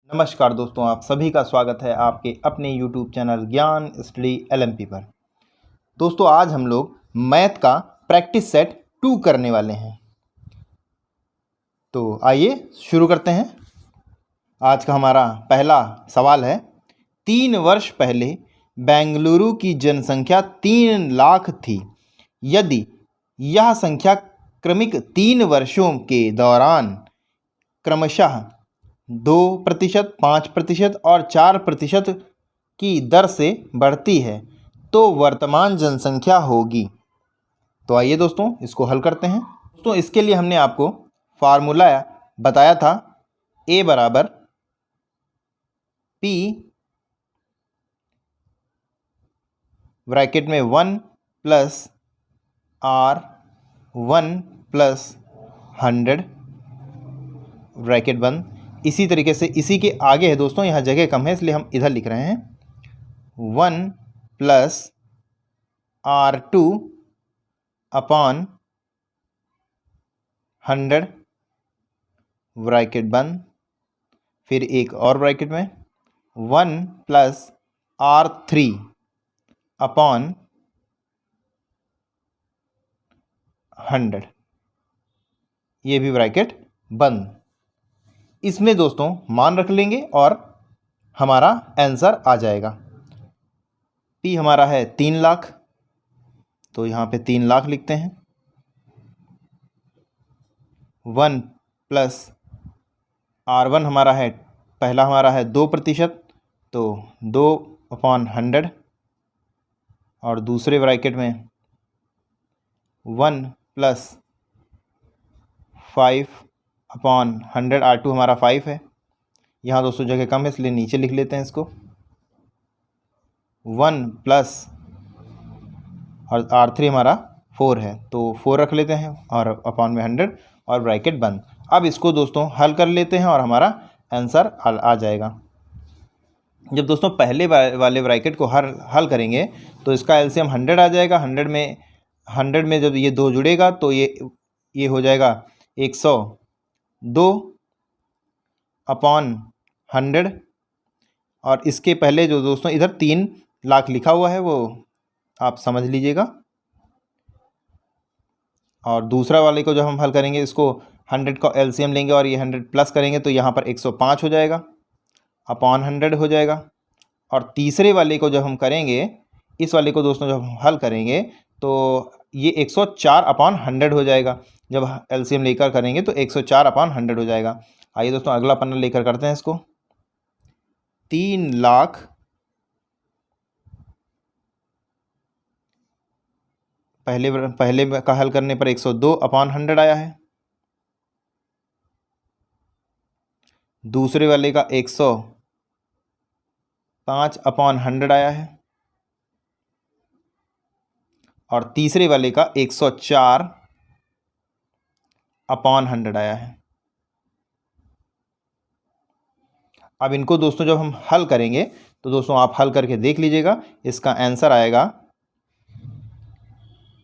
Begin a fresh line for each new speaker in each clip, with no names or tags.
नमस्कार दोस्तों, आप सभी का स्वागत है आपके अपने YouTube चैनल ज्ञान स्टडी LMP पर। दोस्तों, आज हम लोग मैथ का प्रैक्टिस सेट 2 करने वाले हैं। तो आइए शुरू करते हैं। आज का हमारा पहला सवाल है, 3 वर्ष पहले बेंगलुरु की जनसंख्या 3 लाख थी। यदि यह संख्या क्रमिक 3 वर्षों के दौरान क्रमशः 2%, 5% और 4% की दर से बढ़ती है तो वर्तमान जनसंख्या होगी। तो आइए दोस्तों इसको हल करते हैं। दोस्तों, इसके लिए हमने आपको फार्मूला बताया था, A बराबर P ब्रैकेट में 1 प्लस R1 प्लस 100 ब्रैकेट बंद। इसी तरीके से इसी के आगे है दोस्तों, यहाँ जगह कम है इसलिए हम इधर लिख रहे हैं 1 प्लस R2 अपॉन 100 ब्रैकेट बंद। फिर एक और ब्रैकेट में 1 प्लस R3 अपॉन 100, ये भी ब्रैकेट बंद। इसमें दोस्तों मान रख लेंगे और हमारा आंसर आ जाएगा। P हमारा है 3 लाख, तो यहाँ पे 3 लाख लिखते हैं। 1 प्लस R1 हमारा है, पहला हमारा है 2%, तो 2/100 और दूसरे ब्रैकेट में 1 प्लस 5/100, R2 हमारा 5 है। यहाँ दोस्तों जगह कम है इसलिए नीचे लिख लेते हैं इसको। 1 प्लस और R3 हमारा 4 है, तो 4 रख लेते हैं और अपॉन में 100 और ब्रैकेट बंद। अब इसको दोस्तों हल कर लेते हैं और हमारा आंसर आ जाएगा। जब दोस्तों पहले वाले ब्रैकेट को हल करेंगे तो इसका एलसीएम 100 आ जाएगा। 100 में जब ये 2 जुड़ेगा तो ये हो जाएगा 102 अपॉन 100। और इसके पहले जो दोस्तों इधर 3 लाख लिखा हुआ है वो आप समझ लीजिएगा। और दूसरा वाले को जब हम हल करेंगे, इसको 100 का एलसीएम लेंगे और ये 100 प्लस करेंगे तो यहाँ पर 105 हो जाएगा, अपॉन 100 हो जाएगा। और तीसरे वाले को जब हम करेंगे, इस वाले को दोस्तों जब हम हल करेंगे तो ये 104 अपॉन 100 हो जाएगा। जब एलसीएम लेकर करेंगे तो 104 अपॉन 100 हो जाएगा। आइए दोस्तों अगला पन्ना लेकर करते हैं इसको। 3 लाख पहले का हल करने पर 102 अपॉन 100 आया है। दूसरे वाले का 105 अपॉन 100 आया है। और तीसरे वाले का 104 अपॉन 100 आया है। अब इनको दोस्तों जब हम हल करेंगे तो दोस्तों आप हल करके देख लीजिएगा, इसका आंसर आएगा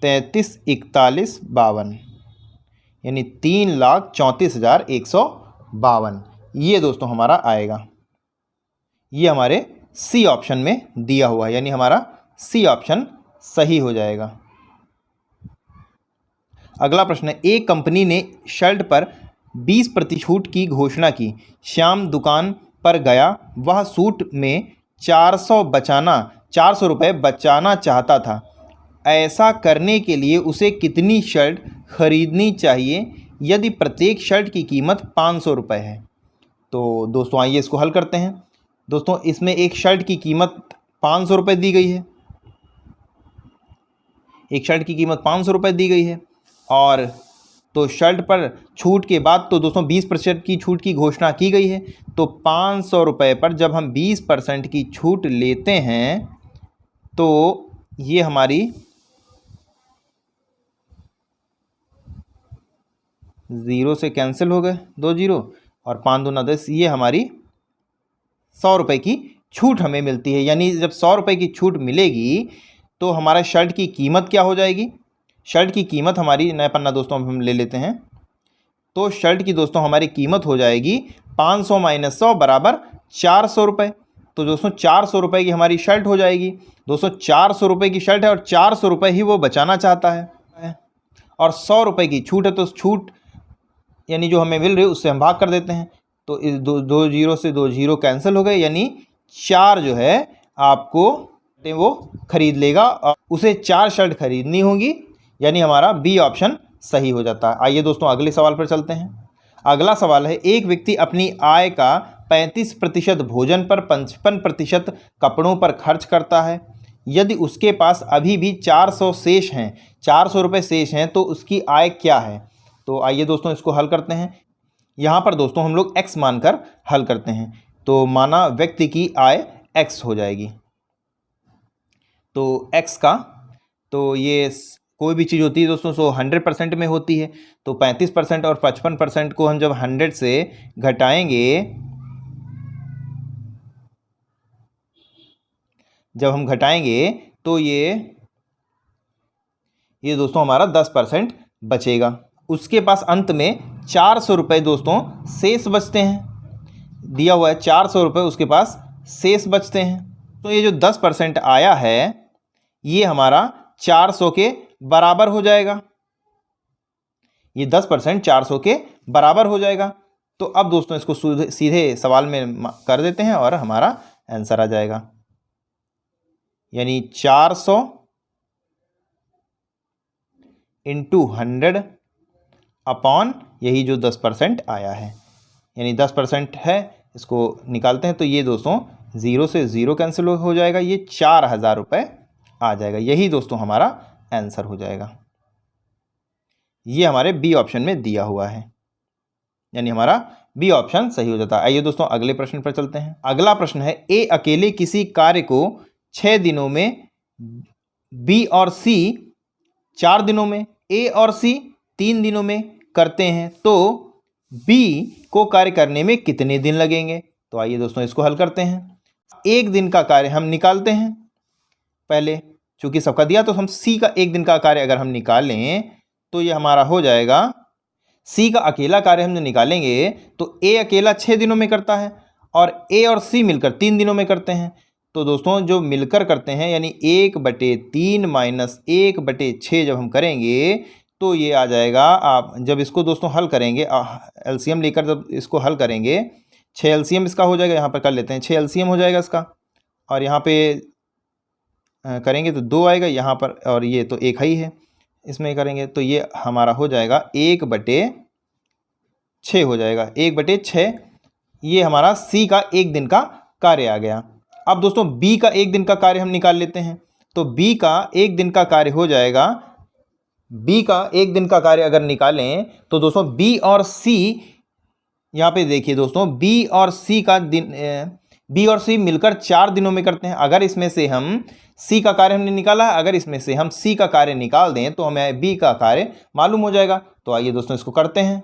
334152, यानी 3,34,152। ये दोस्तों हमारा आएगा। ये हमारे सी ऑप्शन में दिया हुआ है, यानी हमारा सी ऑप्शन सही हो जाएगा। अगला प्रश्न है, एक कंपनी ने शर्ट पर 20% छूट की घोषणा की। श्याम दुकान पर गया, वह सूट में 400 रुपये बचाना चाहता था। ऐसा करने के लिए उसे कितनी शर्ट खरीदनी चाहिए यदि प्रत्येक शर्ट की कीमत 500 रुपये है? तो दोस्तों आइए इसको हल करते हैं। दोस्तों इसमें एक शर्ट की कीमत 500 रुपये दी गई है, एक शर्ट की कीमत 500 रुपये दी गई है। और तो शर्ट पर छूट के बाद तो दोस्तों 20% की छूट की घोषणा की गई है। तो 500 रुपये पर जब हम 20% की छूट लेते हैं तो ये हमारी 0 से कैंसिल हो गए, 2 0 और 5 दूना 10, ये हमारी 100 रुपये की छूट हमें मिलती है। यानी जब 100 रुपये की छूट मिलेगी तो हमारा शर्ट की कीमत क्या हो जाएगी? शर्ट की कीमत हमारी, नया पन्ना दोस्तों हम ले लेते हैं, तो शर्ट की दोस्तों हमारी कीमत हो जाएगी 500 माइनस 100 बराबर 400 रुपये। तो दोस्तों 400 रुपये की हमारी शर्ट हो जाएगी। दोस्तों 400 रुपये की शर्ट है और 400 रुपये ही वो बचाना चाहता है और 100 रुपये की छूट है, तो छूट यानी जो हमें मिल रही है उससे हम भाग कर देते हैं। तो इस दो जीरो से 2 जीरो कैंसिल हो गए, यानी 4 जो है आपको वो खरीद लेगा और उसे 4 शर्ट खरीदनी होगी, यानी हमारा बी ऑप्शन सही हो जाता है। आइए दोस्तों अगले सवाल पर चलते हैं। अगला सवाल है, एक व्यक्ति अपनी आय का 35% भोजन पर 55% कपड़ों पर खर्च करता है। यदि उसके पास अभी भी 400 शेष हैं, 400 रुपये शेष हैं, तो उसकी आय क्या है? तो आइए दोस्तों इसको हल करते हैं। यहाँ पर दोस्तों हम लोग x मानकर हल करते हैं। तो माना व्यक्ति की आय x हो जाएगी। तो x का, तो ये कोई भी चीज़ होती है दोस्तों सो 100% में होती है। तो 35% और 55% को हम जब 100 से घटाएंगे, तो ये दोस्तों हमारा 10% बचेगा। उसके पास अंत में 400 रुपये दोस्तों शेष बचते हैं। दिया हुआ है 400 रुपये उसके पास शेष बचते हैं। तो ये जो 10% आया है ये हमारा 400 के बराबर हो जाएगा। ये 10% 400 के बराबर हो जाएगा। तो अब दोस्तों इसको सीधे सवाल में कर देते हैं और हमारा आंसर आ जाएगा, यानी 400 इंटू 100 अपॉन यही जो 10% आया है, यानी 10% है, इसको निकालते हैं तो ये दोस्तों 0 से 0 कैंसिल हो जाएगा, ये 4000 रुपये आ जाएगा। यही दोस्तों हमारा आंसर हो जाएगा। ये हमारे बी ऑप्शन में दिया हुआ है, यानी हमारा बी ऑप्शन सही हो जाता है। आइए दोस्तों अगले प्रश्न पर चलते हैं। अगला प्रश्न है, ए अकेले किसी कार्य को 6 दिनों में, बी और सी 4 दिनों में, ए और सी 3 दिनों में करते हैं, तो बी को कार्य करने में कितने दिन लगेंगे? तो आइए दोस्तों इसको हल करते हैं। 1 दिन का कार्य हम निकालते हैं पहले, चूंकि सबका दिया तो हम सी का 1 दिन का कार्य अगर हम निकालें तो ये हमारा हो जाएगा, सी का अकेला कार्य हम जो निकालेंगे तो ए अकेला 6 दिनों में करता है और ए और सी मिलकर 3 दिनों में करते हैं। तो दोस्तों जो मिलकर करते हैं यानी 1/3 माइनस 1/6 जब हम करेंगे तो ये आ जाएगा। आप जब इसको दोस्तों हल करेंगे, एलसीएम लेकर जब इसको हल करेंगे, 6 एलसीएम इसका हो जाएगा, यहाँ पर कर लेते हैं 6 एलसीएम हो जाएगा इसका, और यहाँ पे करेंगे तो 2 आएगा यहाँ पर, और ये तो 1 ही है, इसमें करेंगे तो ये हमारा हो जाएगा 1/6 हो जाएगा, 1/6। ये हमारा सी का 1 दिन का कार्य आ गया। अब दोस्तों बी का 1 दिन का कार्य हम निकाल लेते हैं, तो बी का 1 दिन का कार्य हो जाएगा, बी का 1 दिन का कार्य अगर निकालें तो दोस्तों बी और सी, यहाँ पे देखिए दोस्तों बी और सी का दिन, बी और सी मिलकर 4 दिनों में करते हैं। अगर इसमें से हम सी का कार्य हमने निकाला है, अगर इसमें से हम सी का कार्य निकाल दें तो हमें बी का कार्य मालूम हो जाएगा। तो आइए दोस्तों इसको करते हैं,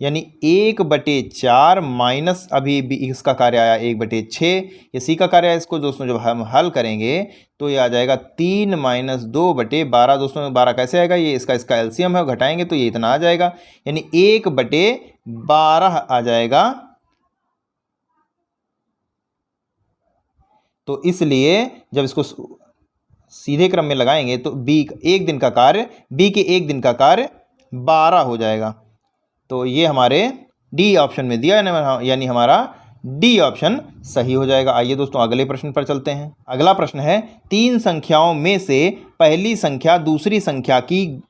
यानी 1/4 माइनस अभी बी इसका कार्य आया 1/6, ये सी का कार्य है। इसको दोस्तों जब हम हल करेंगे तो ये आ जाएगा 3 माइनस 2/12। दोस्तों 12 कैसे आएगा, ये इसका एलसीएम है, घटाएंगे तो ये इतना आ जाएगा, यानी 1/12 आ जाएगा। तो इसलिए जब इसको सीधे क्रम में लगाएंगे तो बी 1 दिन का कार्य, बी के 1 दिन का कार्य 12 हो जाएगा। तो ये हमारे डी ऑप्शन में दिया है, यानी हमारा डी ऑप्शन सही हो जाएगा। आइए दोस्तों अगले प्रश्न पर चलते हैं। अगला प्रश्न है, 3 संख्याओं में से पहली संख्या दूसरी संख्या की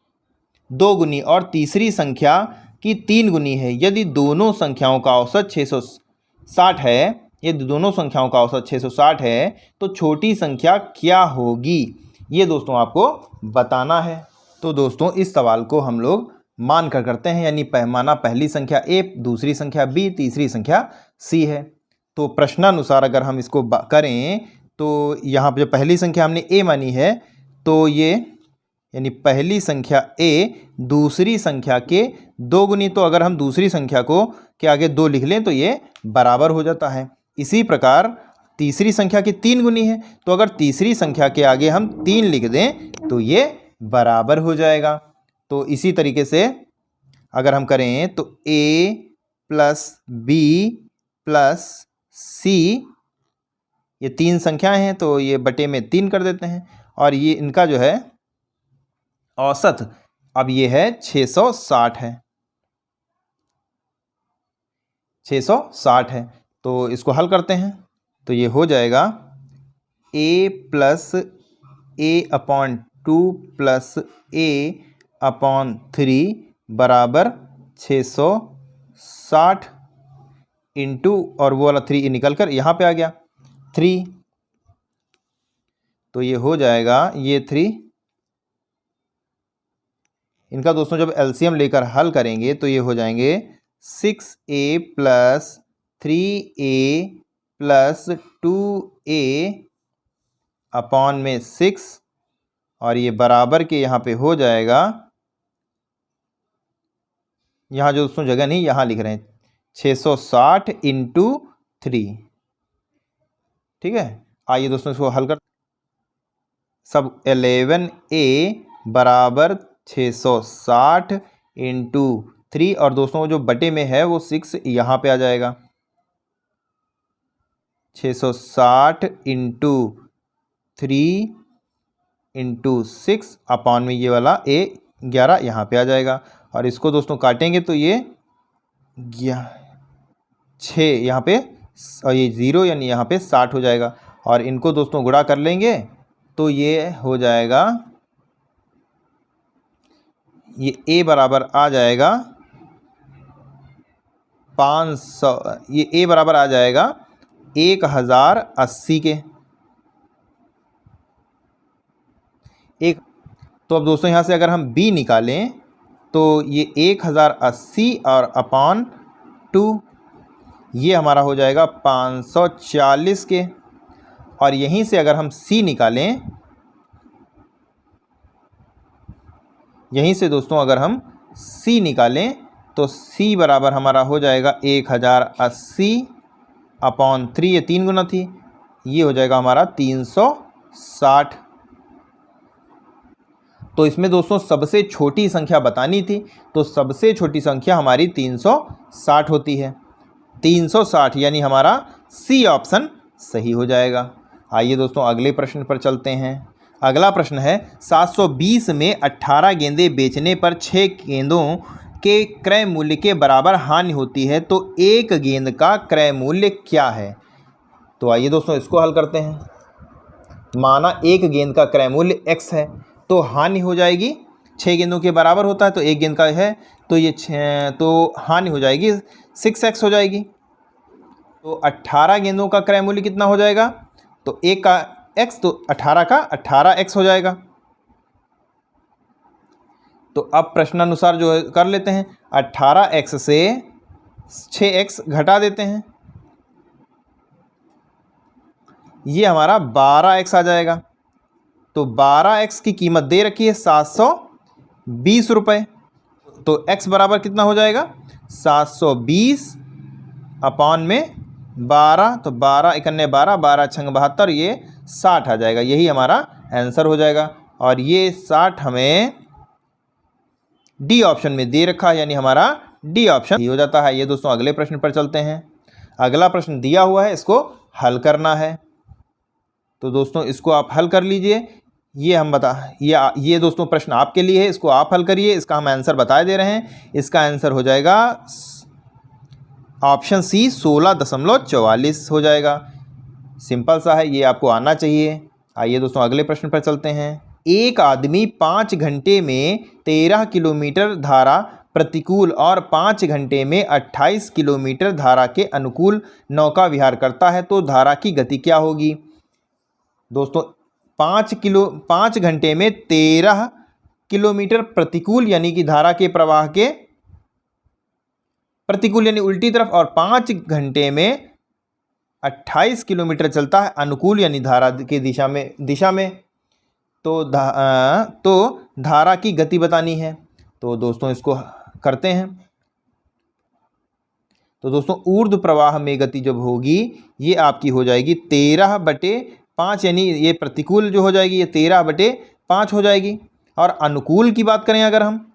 2 गुनी और तीसरी संख्या की 3 गुनी है। यदि दोनों संख्याओं का औसत 660 है, यदि दोनों संख्याओं का औसत 660 है तो छोटी संख्या क्या होगी? ये दोस्तों आपको बताना है। तो दोस्तों इस सवाल को हम लोग मान कर करते हैं, यानी माना पहली संख्या ए, दूसरी संख्या बी, तीसरी संख्या सी है। तो प्रश्नानुसार अगर हम इसको करें तो यहाँ पर जो पहली संख्या हमने ए मानी है तो ये यानी पहली संख्या ए दूसरी संख्या के 2 गुनी, तो अगर हम दूसरी संख्या को के आगे 2 लिख लें तो ये बराबर हो जाता है। इसी प्रकार तीसरी संख्या की 3 गुनी है, तो अगर तीसरी संख्या के आगे हम 3 लिख दें तो ये बराबर हो जाएगा। तो इसी तरीके से अगर हम करें तो a + b प्लस सी, ये 3 संख्याएं हैं तो ये बटे में 3 कर देते हैं, और ये इनका जो है औसत अब ये है 660 है, 660 है। तो इसको हल करते हैं तो ये हो जाएगा a plus a/2 plus a/3 बराबर 660 इंटू, और वो वाला 3 निकल कर यहाँ पे आ गया 3, तो ये हो जाएगा ये 3, इनका दोस्तों जब एलसीएम लेकर हल करेंगे तो ये हो जाएंगे 6a plus 3a plus 2a upon में 6, और ये बराबर के यहाँ पे हो जाएगा, यहाँ जो दोस्तों जगह नहीं यहाँ लिख रहे हैं 660 इंटू 3। ठीक है, आइए दोस्तों इसको हल कर, सब 11a बराबर 660 इंटू 3, और दोस्तों जो बटे में है वो 6 यहाँ पे आ जाएगा, 660 इंटू 3 इंटू 6 अपॉन में ये वाला a 11 यहाँ पे आ जाएगा, और इसको दोस्तों काटेंगे तो ये 6 यहाँ पे, और ये 0 यानी यहाँ पे 60 हो जाएगा, और इनको दोस्तों गुणा कर लेंगे तो ये हो जाएगा, ये a बराबर आ जाएगा 500, ये a बराबर आ जाएगा 1080 के एक। तो अब दोस्तों यहाँ से अगर हम b निकालें तो ये 1080 और अपॉन 2, ये हमारा हो जाएगा 540 के, और यहीं से अगर हम c निकालें, यहीं से दोस्तों अगर हम c निकालें तो c बराबर हमारा हो जाएगा 1080 अपॉन 3, ये 3 गुना थी, ये हो जाएगा हमारा 360। तो इसमें दोस्तों सबसे छोटी संख्या बतानी थी, तो सबसे छोटी संख्या हमारी 360 होती है, 360 यानी हमारा सी ऑप्शन सही हो जाएगा। आइए दोस्तों अगले प्रश्न पर चलते हैं। अगला प्रश्न है 720 में 18 गेंदें बेचने पर 6 गेंदों के क्रय मूल्य के बराबर हानि होती है, तो एक गेंद का क्रय मूल्य क्या है। तो आइए दोस्तों इसको हल करते हैं। माना एक गेंद का क्रय मूल्य x है, तो हानि हो जाएगी, 6 गेंदों के बराबर होता है तो एक गेंद का है, तो ये तो हानि हो जाएगी 6x हो जाएगी। तो 18 गेंदों का क्रय मूल्य कितना हो जाएगा, तो एक का x, तो 18 का 18x हो जाएगा। तो अब प्रश्नानुसार जो है कर लेते हैं, 18x से 6x घटा देते हैं, ये हमारा 12x आ जाएगा। तो 12x की कीमत दे रखी है 720 रुपये, तो x बराबर कितना हो जाएगा 720 अपॉन में 12, तो 12 इकन्ने 12, 12 छंग 72, ये 60 आ जाएगा, यही हमारा आंसर हो जाएगा। और ये 60 हमें डी ऑप्शन में दे रखा है, यानी हमारा डी ऑप्शन हो जाता है। ये दोस्तों अगले प्रश्न पर चलते हैं। अगला प्रश्न दिया हुआ है, इसको हल करना है, तो दोस्तों इसको आप हल कर लीजिए। ये हम ये दोस्तों प्रश्न आपके लिए है, इसको आप हल करिए, इसका हम आंसर बता दे रहे हैं। इसका आंसर हो जाएगा ऑप्शन सी 16.44 हो जाएगा। सिंपल सा है, ये आपको आना चाहिए। आइए दोस्तों अगले प्रश्न पर चलते हैं। एक आदमी 5 घंटे में 13 किलोमीटर धारा प्रतिकूल और 5 घंटे में 28 किलोमीटर धारा के अनुकूल नौका विहार करता है, तो धारा की गति क्या होगी। दोस्तों 5 घंटे में 13 किलोमीटर प्रतिकूल यानी कि धारा के प्रवाह के प्रतिकूल यानी उल्टी तरफ, और 5 घंटे में 28 किलोमीटर चलता है अनुकूल यानी धारा की दिशा में। तो धारा की गति बतानी है, तो दोस्तों इसको करते हैं। तो दोस्तों ऊर्ध्व प्रवाह में गति जब होगी, ये आपकी हो जाएगी 13/5, यानी ये प्रतिकूल जो हो जाएगी ये 13/5 हो जाएगी। और अनुकूल की बात करें अगर हम,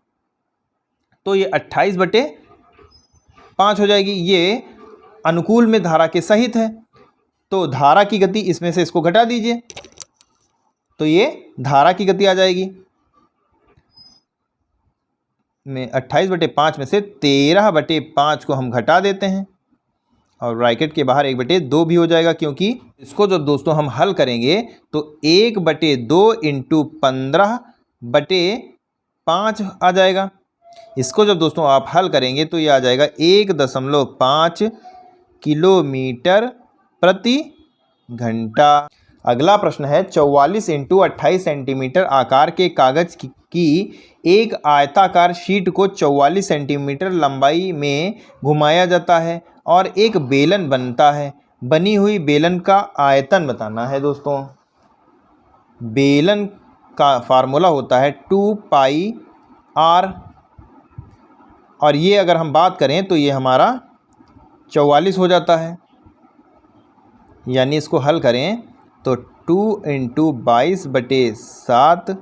तो ये 28/5 हो जाएगी। ये अनुकूल में धारा के सहित है, तो धारा की गति इसमें से इसको घटा दीजिए तो ये धारा की गति आ जाएगी। में 28/5 में से 13/5 को हम घटा देते हैं और ब्रैकेट के बाहर 1/2 भी हो जाएगा, क्योंकि इसको जब दोस्तों हम हल करेंगे तो 1/2 इंटू 15/5 आ जाएगा। इसको जब दोस्तों आप हल करेंगे तो ये आ जाएगा 1.5 किलोमीटर प्रति घंटा। अगला प्रश्न है 44 इंटू 28 सेंटीमीटर आकार के कागज की एक आयताकार शीट को 44 सेंटीमीटर लंबाई में घुमाया जाता है और एक बेलन बनता है। बनी हुई बेलन का आयतन बताना है दोस्तों। बेलन का फार्मूला होता है 2πr, और ये अगर हम बात करें तो ये हमारा 44 हो जाता है, यानी इसको हल करें तो 2 इंटू 22/7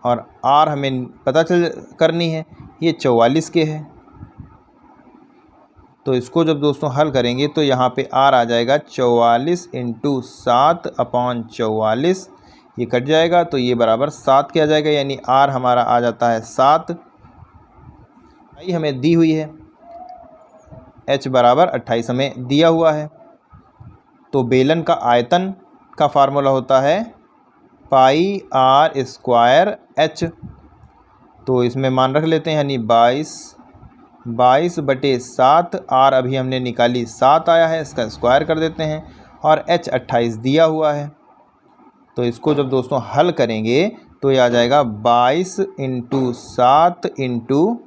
और r हमें पता चल करनी है, ये 44 के है। तो इसको जब दोस्तों हल करेंगे तो यहाँ पे r आ जाएगा 44 इंटू 7/44, ये कट जाएगा तो ये बराबर 7 के आ जाएगा, यानी r हमारा आ जाता है 7। आई हमें दी हुई है, h बराबर 28 हमें दिया हुआ है। तो बेलन का आयतन का फार्मूला होता है πr² h। तो इसमें मान रख लेते हैं, यानी 22/7, r अभी हमने निकाली 7 आया है, इसका स्क्वायर कर देते हैं और h 28 दिया हुआ है। तो इसको जब दोस्तों हल करेंगे तो ये आ जाएगा 22 इंटू 7 इंटू,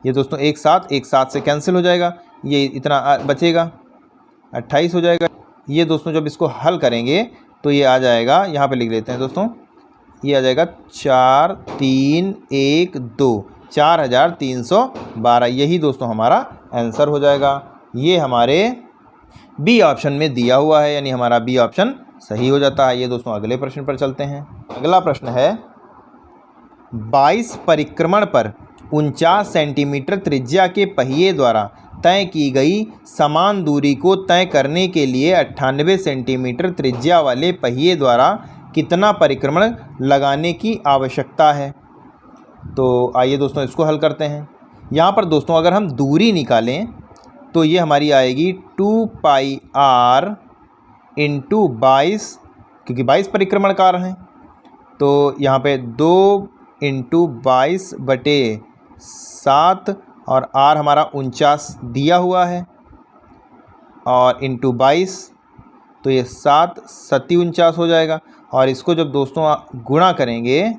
ये दोस्तों एक साथ से कैंसिल हो जाएगा, ये इतना बचेगा 28 हो जाएगा। ये दोस्तों जब इसको हल करेंगे तो ये आ जाएगा, यहाँ पे लिख लेते हैं दोस्तों, ये आ जाएगा 4312, 4312। यही दोस्तों हमारा आंसर हो जाएगा। ये हमारे बी ऑप्शन में दिया हुआ है, यानी हमारा बी ऑप्शन सही हो जाता है। ये दोस्तों अगले प्रश्न पर चलते हैं। अगला प्रश्न है 22 परिक्रमण पर 49 सेंटीमीटर त्रिज्या के पहिए द्वारा तय की गई समान दूरी को तय करने के लिए 98 सेंटीमीटर त्रिज्या वाले पहिए द्वारा कितना परिक्रमण लगाने की आवश्यकता है। तो आइए दोस्तों इसको हल करते हैं। यहाँ पर दोस्तों अगर हम दूरी निकालें तो ये हमारी आएगी 2πr इंटू 22, क्योंकि 22 परिक्रमणकार हैं, तो यहाँ पे 2 इंटू 22/7 और r हमारा 49 दिया हुआ है और इंटू 22, तो ये 7 7 49 हो जाएगा। और इसको जब दोस्तों गुणा करेंगे,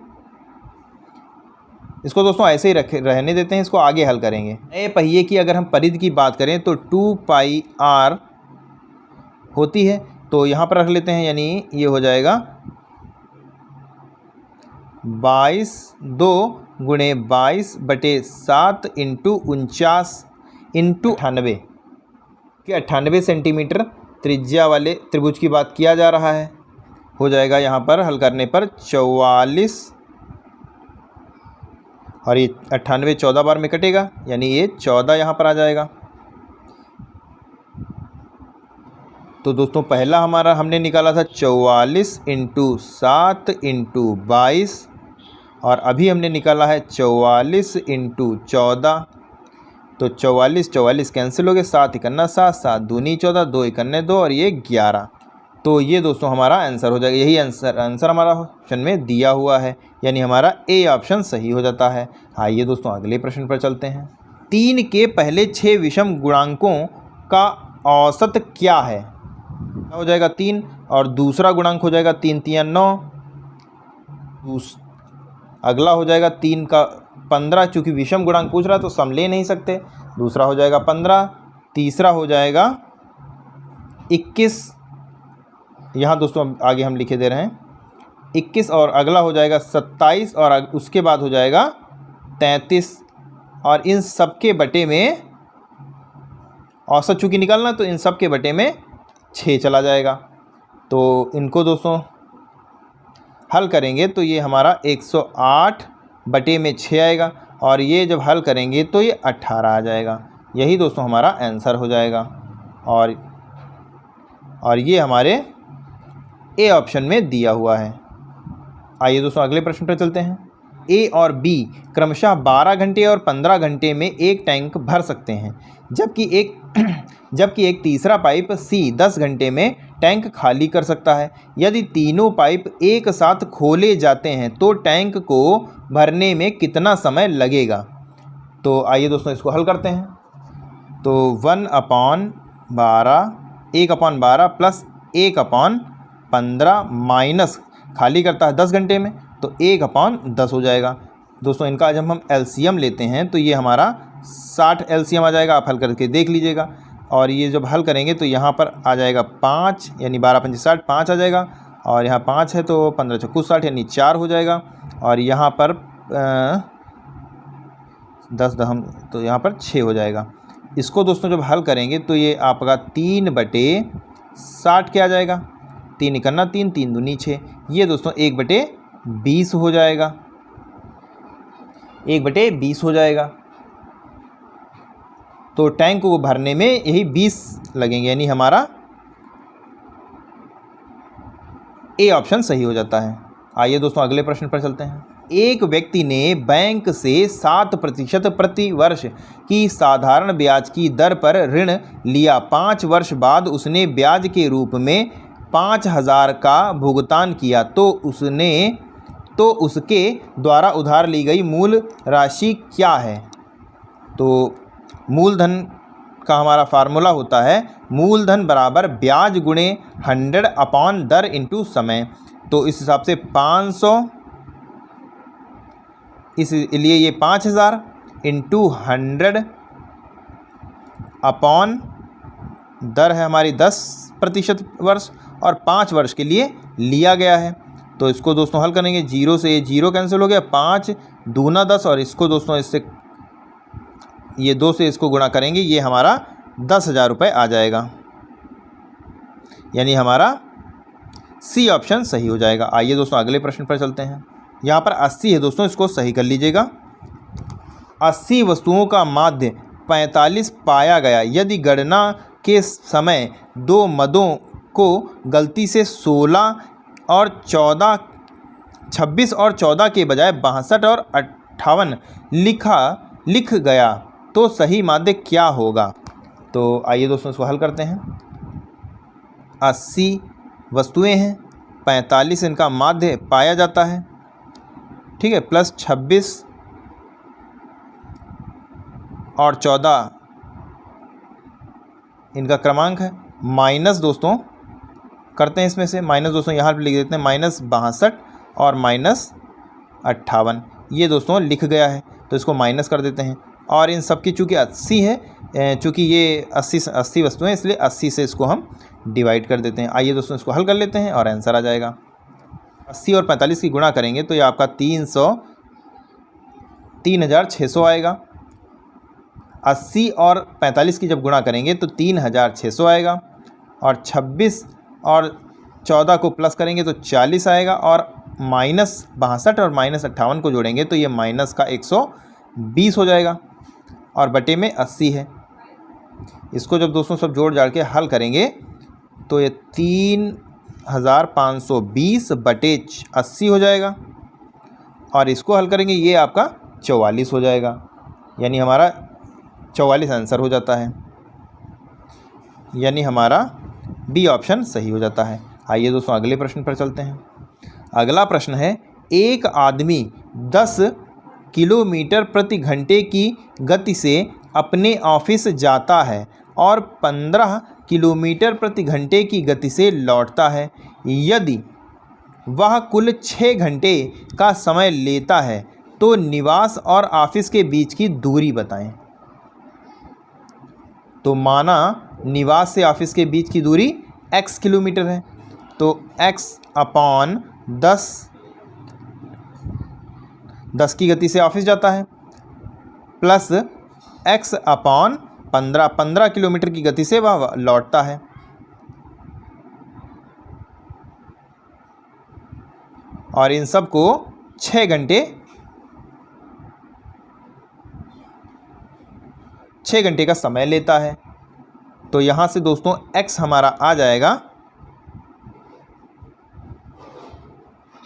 इसको दोस्तों ऐसे ही रहने देते हैं, इसको आगे हल करेंगे। नए पहिए की अगर हम परिधि की बात करें तो 2πr होती है, तो यहाँ पर रख लेते हैं, यानी ये हो जाएगा 2 गुणे 22/7 इंटू 49 इंटू 98, कि 98 सेंटीमीटर त्रिज्या वाले त्रिभुज की बात किया जा रहा है। हो जाएगा यहाँ पर हल करने पर 44, और ये 98 14 बार में कटेगा, यानी ये 14 यहाँ पर आ जाएगा। तो दोस्तों पहला हमारा हमने निकाला था 44 इंटू 7 इंटू 22, और अभी हमने निकाला है 44 इंटू 14। तो 44 कैंसिल हो गए, 7 इकन्ना 7, 7 दूनी 14, 2 इकन्ने 2 और ये 11। तो ये दोस्तों हमारा आंसर हो जाएगा। यही आंसर हमारा ऑप्शन में दिया हुआ है, यानी हमारा ए ऑप्शन सही हो जाता है। आइए दोस्तों अगले प्रश्न पर चलते हैं। 3 के पहले 6 विषम गुणांकों का औसत क्या है। हो जाएगा 3 और दूसरा गुणांक हो जाएगा 3 3 9, अगला हो जाएगा 3 का 15, चूँकि विषम गुणांक पूछ रहा है तो सम ले नहीं सकते। दूसरा हो जाएगा 15, तीसरा हो जाएगा 21, यहाँ दोस्तों आगे हम लिखे दे रहे हैं 21, और अगला हो जाएगा 27, और उसके बाद हो जाएगा 33, और इन सब के बटे में औसत चूँकि निकालना, तो इन सब के बटे में 6 चला जाएगा। तो इनको दोस्तों हल करेंगे तो ये हमारा 108/6 आएगा, और ये जब हल करेंगे तो ये 18 आ जाएगा। यही दोस्तों हमारा आंसर हो जाएगा। और ये हमारे ए ऑप्शन में दिया हुआ है। आइए दोस्तों अगले प्रश्न पर चलते हैं। ए और बी क्रमशः 12 घंटे और 15 घंटे में एक टैंक भर सकते हैं, जबकि एक तीसरा पाइप सी 10 घंटे में टैंक खाली कर सकता है। यदि तीनों पाइप एक साथ खोले जाते हैं तो टैंक को भरने में कितना समय लगेगा? तो आइए दोस्तों इसको हल करते हैं। तो 1/12 प्लस 1/15 माइनस खाली करता है 10 घंटे में, तो 1/10 हो जाएगा। दोस्तों इनका आज हम एलसीएम लेते हैं तो ये हमारा 60 एलसीएम आ जाएगा। आप हल करके देख लीजिएगा। और ये जब हल करेंगे तो यहाँ पर आ जाएगा 5, यानी 12×5 = 60, 5 आ जाएगा। और यहाँ 5 है तो 15×4 = 60, यानी 4 हो जाएगा। और यहाँ पर 10 दहम तो यहाँ पर 6 हो जाएगा। इसको दोस्तों जब हल करेंगे तो ये आपका 3/60 क्या आ जाएगा? 3 × 3, 3 दूनी 6। ये दोस्तों 1/20 हो जाएगा। 1/20 हो जाएगा। तो टैंक को भरने में यही 20 लगेंगे, यानी हमारा ए ऑप्शन सही हो जाता है। आइए दोस्तों अगले प्रश्न पर चलते हैं। एक व्यक्ति ने बैंक से 7% प्रति वर्ष की साधारण ब्याज की दर पर ऋण लिया। 5 वर्ष बाद उसने ब्याज के रूप में 5,000 का भुगतान किया तो उसके द्वारा उधार ली गई मूल राशि क्या है? तो मूलधन का हमारा फार्मूला होता है मूलधन बराबर ब्याज गुणे 100 दर इंटू समय। तो इस हिसाब से 500, इसलिए ये 5,000 इंटू 100 दर है हमारी 10% वर्ष, और 5 वर्ष के लिए लिया गया है। तो इसको दोस्तों हल करेंगे, 0 से ये 0 कैंसिल हो गया, 5 दूना 10, और इसको दोस्तों इससे ये 2 से इसको गुणा करेंगे, ये हमारा 10,000 रुपये आ जाएगा। यानी हमारा सी ऑप्शन सही हो जाएगा। आइए दोस्तों अगले प्रश्न पर चलते हैं। यहाँ पर 80 है दोस्तों, इसको सही कर लीजिएगा। 80 वस्तुओं का माध्य 45 पाया गया। यदि गणना के समय 2 मदों को गलती से 26 और 14 के बजाय 62 और 58 लिख गया तो सही माध्य क्या होगा? तो आइए दोस्तों इसको हल करते हैं। 80 वस्तुएं हैं, 45 इनका माध्य पाया जाता है, ठीक है, प्लस 26 और 14 इनका क्रमांक है, माइनस दोस्तों करते हैं इसमें से, माइनस दोस्तों यहाँ पर लिख देते हैं -62 और -58, ये दोस्तों लिख गया है तो इसको माइनस कर देते हैं। और इन सब की चूँकि 80 है, चूँकि ये 80 वस्तुएं हैं, इसलिए 80 से इसको हम डिवाइड कर देते हैं। आइए दोस्तों इसको हल कर लेते हैं और आंसर आ जाएगा। 80 और 45 की गुणा करेंगे तो ये आपका 3,600 आएगा। 80 और 45 की जब गुणा करेंगे तो 3,600 आएगा, और 26 और 14 को प्लस करेंगे तो 40 आएगा, और -62 और -58 को जोड़ेंगे तो ये माइनस का 120 हो जाएगा, और बटे में 80 है। इसको जब दोस्तों सब जोड़ जाड़ के हल करेंगे तो ये 3,520 बटे 80 हो जाएगा, और इसको हल करेंगे ये आपका 44 हो जाएगा, यानी हमारा 44 आंसर हो जाता है, यानी हमारा बी ऑप्शन सही हो जाता है। आइए दोस्तों अगले प्रश्न पर चलते हैं। अगला प्रश्न है, एक आदमी 10 किलोमीटर प्रति घंटे की गति से अपने ऑफिस जाता है और 15 किलोमीटर प्रति घंटे की गति से लौटता है। यदि वह कुल 6 घंटे का समय लेता है तो निवास और ऑफिस के बीच की दूरी बताएं। तो माना निवास से ऑफिस के बीच की दूरी x किलोमीटर है, तो x/10 की गति से ऑफिस जाता है, प्लस x/15 किलोमीटर की गति से वह लौटता है। और इन सब को 6 घंटे 6 घंटे का समय लेता है। तो यहाँ से दोस्तों x हमारा आ जाएगा,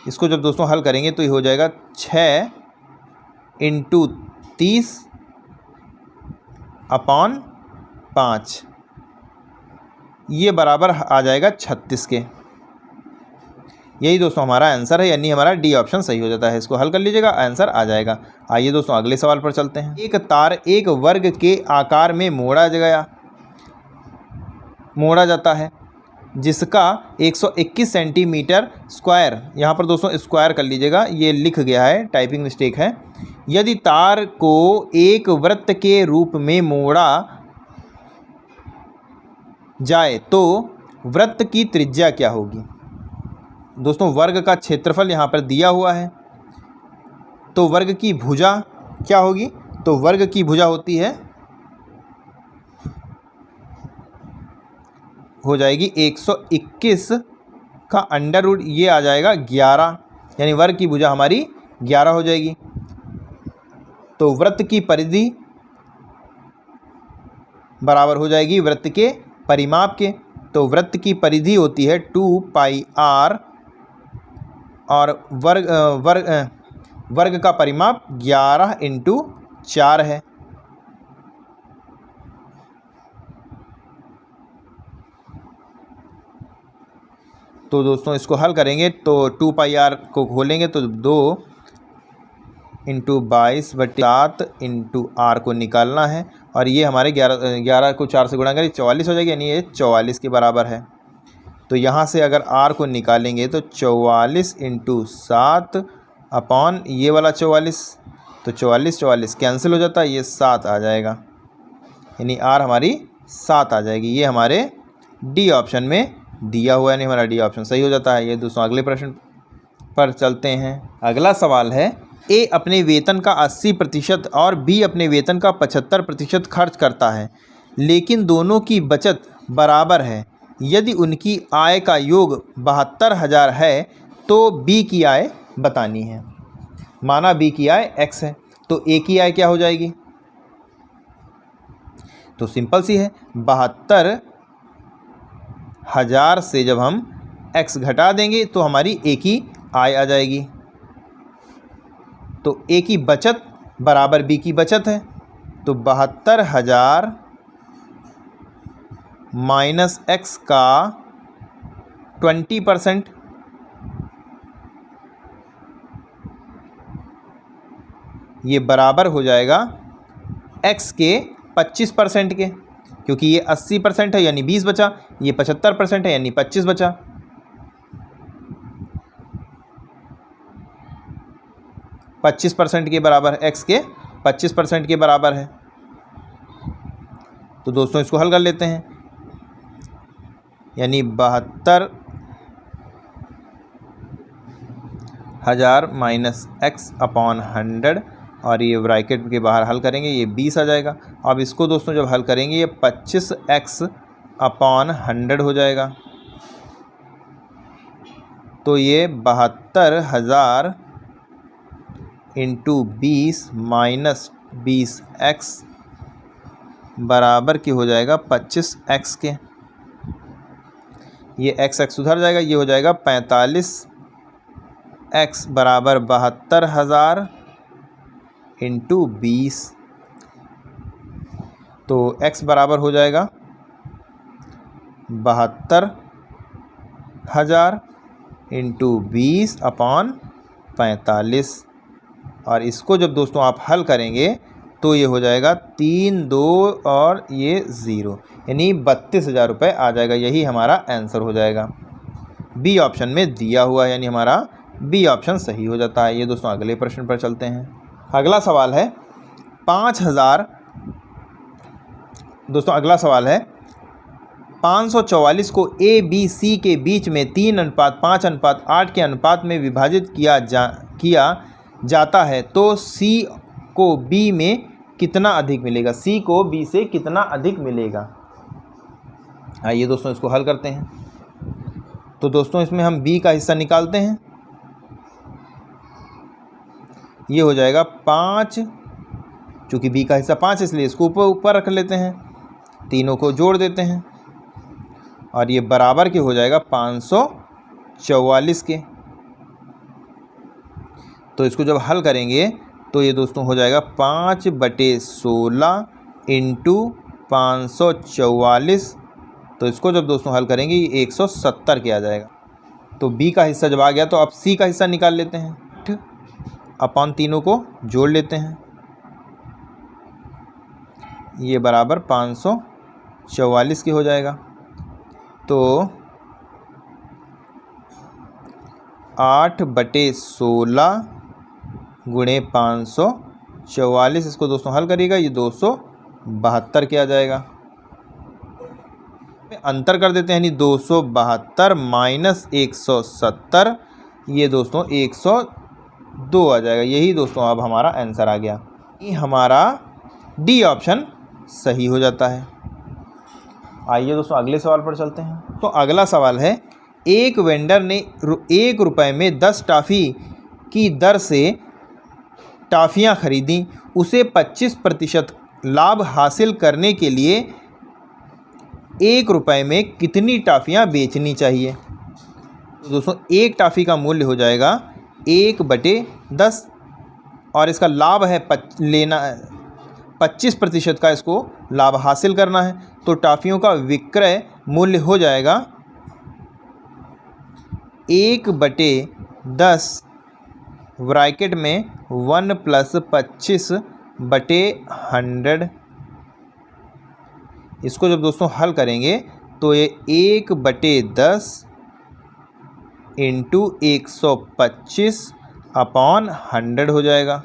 इसको जब दोस्तों हल करेंगे तो ये हो जाएगा 6 × 30/5, ये बराबर आ जाएगा 36 के। यही दोस्तों हमारा आंसर है, यानी हमारा डी ऑप्शन सही हो जाता है। इसको हल कर लीजिएगा, आंसर आ जाएगा। आइए दोस्तों अगले सवाल पर चलते हैं। एक तार एक वर्ग के आकार में मोड़ा जाता है जिसका 121 सेंटीमीटर स्क्वायर, यहाँ पर दोस्तों स्क्वायर कर लीजिएगा, ये लिख गया है, टाइपिंग मिस्टेक है। यदि तार को एक वृत्त के रूप में मोड़ा जाए तो वृत्त की त्रिज्या क्या होगी। दोस्तों वर्ग का क्षेत्रफल यहाँ पर दिया हुआ है, तो वर्ग की भुजा क्या होगी, तो वर्ग की भुजा होती है, हो जाएगी 121 का अंडर रूट, ये आ जाएगा 11, यानी वर्ग की भुजा हमारी 11 हो जाएगी। तो वृत्त की परिधि बराबर हो जाएगी वृत्त के परिमाप के। तो वृत्त की परिधि होती है 2πr और वर्ग का परिमाप 11 × 4 है। तो दोस्तों इसको हल करेंगे तो 2πr को खोलेंगे तो 2 × 22/7 × r को निकालना है, और ये हमारे 11 को 4 से गुणा करें 44 हो जाएगी, यानी ये 44 के बराबर है। तो यहाँ से अगर r को निकालेंगे तो 44 × 7 अपॉन ये वाला 44, तो 44 कैंसिल हो जाता है, ये 7 आ जाएगा, यानी r हमारी 7 आ जाएगी। ये हमारे डी ऑप्शन में दिया हुआ है, नहीं हमारा डी ऑप्शन सही हो जाता है। ये दोस्तों अगले प्रश्न पर चलते हैं। अगला सवाल है, ए अपने वेतन का 80% और बी अपने वेतन का 75% खर्च करता है, लेकिन दोनों की बचत बराबर है। यदि उनकी आय का योग 72,000 है तो बी की आय बतानी है। माना बी की आय x है, तो ए की आय क्या हो जाएगी, तो सिंपल सी है, 72,000 से जब हम x घटा देंगे तो हमारी ए की आय आ जाएगी। तो ए की बचत बराबर बी की बचत है, तो 72,000 माइनस x का 20%, ये बराबर हो जाएगा x के 25% के, क्योंकि ये 80% है यानी 20 बचा, ये 75% है यानी 25 बचा। पच्चीस % के बराबर है, x के 25% के बराबर है। तो दोस्तों इसको हल कर लेते हैं, यानी 72,000 माइनस x अपॉन 100, और ये ब्रैकेट के बाहर हल करेंगे, ये 20 आ जाएगा। अब इसको दोस्तों जब हल करेंगे ये 25x अपॉन 100 हो जाएगा, तो ये 72,000 × 20 माइनस 20x बराबर की हो जाएगा 25x के। ये x उधर जाएगा, ये हो जाएगा 45x बराबर 72,000 × 20, तो x बराबर हो जाएगा 72,000 × 20 अपॉन 45, और इसको जब दोस्तों आप हल करेंगे तो ये हो जाएगा 3 2 और ये 0, यानी 32,000 रुपये आ जाएगा। यही हमारा आंसर हो जाएगा, बी ऑप्शन में दिया हुआ है, यानी हमारा बी ऑप्शन सही हो जाता है। ये दोस्तों अगले प्रश्न पर चलते हैं। अगला सवाल है 5,000, दोस्तों अगला सवाल है 544 को ए बी सी के बीच में 3:5:8 के अनुपात में विभाजित किया जाता है, तो सी को बी में कितना अधिक मिलेगा, सी को बी से कितना अधिक मिलेगा। आइए दोस्तों इसको हल करते हैं। तो दोस्तों इसमें हम बी का हिस्सा निकालते हैं, ये हो जाएगा 5 चूँकि बी का हिस्सा 5 इसलिए इसको ऊपर रख लेते हैं, तीनों को जोड़ देते हैं और ये बराबर के हो जाएगा 544 के। तो इसको जब हल करेंगे तो ये दोस्तों हो जाएगा 5/16 इंटू 544। तो इसको जब दोस्तों हल करेंगे ये 170 के आ जाएगा। तो बी का हिस्सा जब आ गया तो अब सी का हिस्सा निकाल लेते हैं। अपन तीनों को जोड़ लेते हैं, ये बराबर 544 के हो जाएगा। तो 8/16 गुणे 544, इसको दोस्तों हल करिएगा ये 272 के आ जाएगा। अंतर कर देते हैं, यानी 272 माइनस 170, ये दोस्तों 102 आ जाएगा। यही दोस्तों अब हमारा आंसर आ गया। ये हमारा डी ऑप्शन सही हो जाता है। आइए दोस्तों अगले सवाल पर चलते हैं। तो अगला सवाल है, एक वेंडर ने 1 रुपये में 10 टॉफ़ी की दर से टॉफ़ियाँ खरीदी। उसे 25% लाभ हासिल करने के लिए 1 रुपये में कितनी टॉफ़ियाँ बेचनी चाहिए। तो दोस्तों एक टॉफ़ी का मूल्य हो जाएगा 1/10 और इसका लाभ है 25% का इसको लाभ हासिल करना है। तो टॉफ़ियों का विक्रय मूल्य हो जाएगा 1/10 ब्रैकेट में 1 + 25/100। इसको जब दोस्तों हल करेंगे तो ये 1/10 इंटू 125/100 हो जाएगा।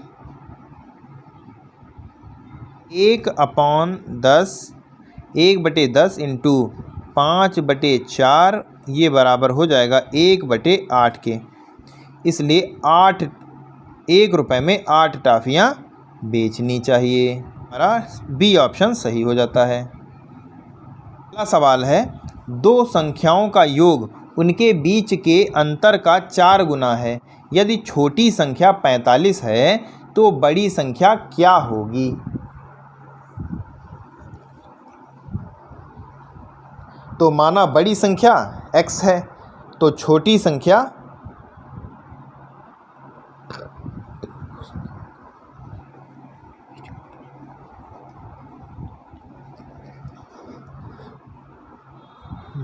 1/10 इंटू 5/4, ये बराबर हो जाएगा 1/8 के। इसलिए 1 रुपये में 8 टॉफ़ियाँ बेचनी चाहिए। हमारा बी ऑप्शन सही हो जाता है। अगला सवाल है, 2 संख्याओं का योग उनके बीच के अंतर का 4 गुना है। यदि छोटी संख्या 45 है तो बड़ी संख्या क्या होगी। तो माना बड़ी संख्या x है तो छोटी संख्या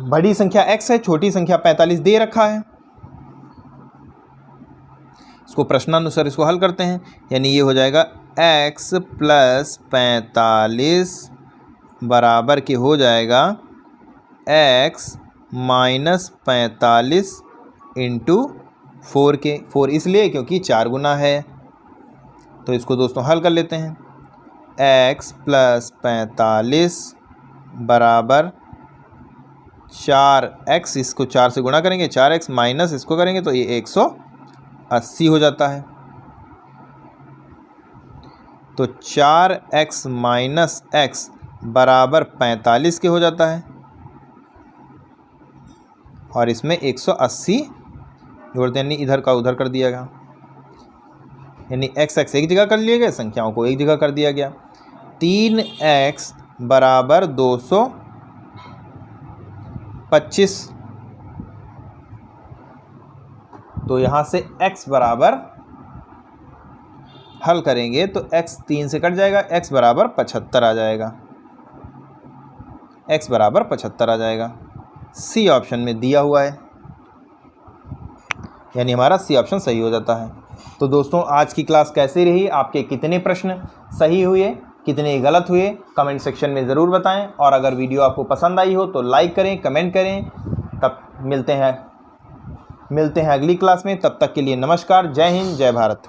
बड़ी संख्या x है, छोटी संख्या 45 दे रखा है। इसको प्रश्नानुसार इसको हल करते हैं, यानी ये हो जाएगा x + 45 बराबर के हो जाएगा x - 45 इंटू 4 के। 4 इसलिए क्योंकि 4 गुना है। तो इसको दोस्तों हल कर लेते हैं, x + 45 बराबर 4x, इसको 4 से गुणा करेंगे 4x माइनस इसको करेंगे तो ये 180 हो जाता है। तो 4x माइनस x बराबर 45 के हो जाता है और इसमें 180 जोड़ते हैं, इधर का उधर कर दिया गया, यानी x एक जगह कर लिया गया, संख्याओं को एक जगह कर दिया गया। 3x बराबर 225। तो यहाँ से x बराबर हल करेंगे तो x 3 से कट जाएगा, x बराबर 75 आ जाएगा। x बराबर 75 आ जाएगा। सी ऑप्शन में दिया हुआ है, यानी हमारा सी ऑप्शन सही हो जाता है। तो दोस्तों आज की क्लास कैसी रही, आपके कितने प्रश्न सही हुए, कितने गलत हुए, कमेंट सेक्शन में ज़रूर बताएं। और अगर वीडियो आपको पसंद आई हो तो लाइक करें, कमेंट करें। तब मिलते हैं अगली क्लास में। तब तक के लिए नमस्कार। जय हिंद, जय भारत।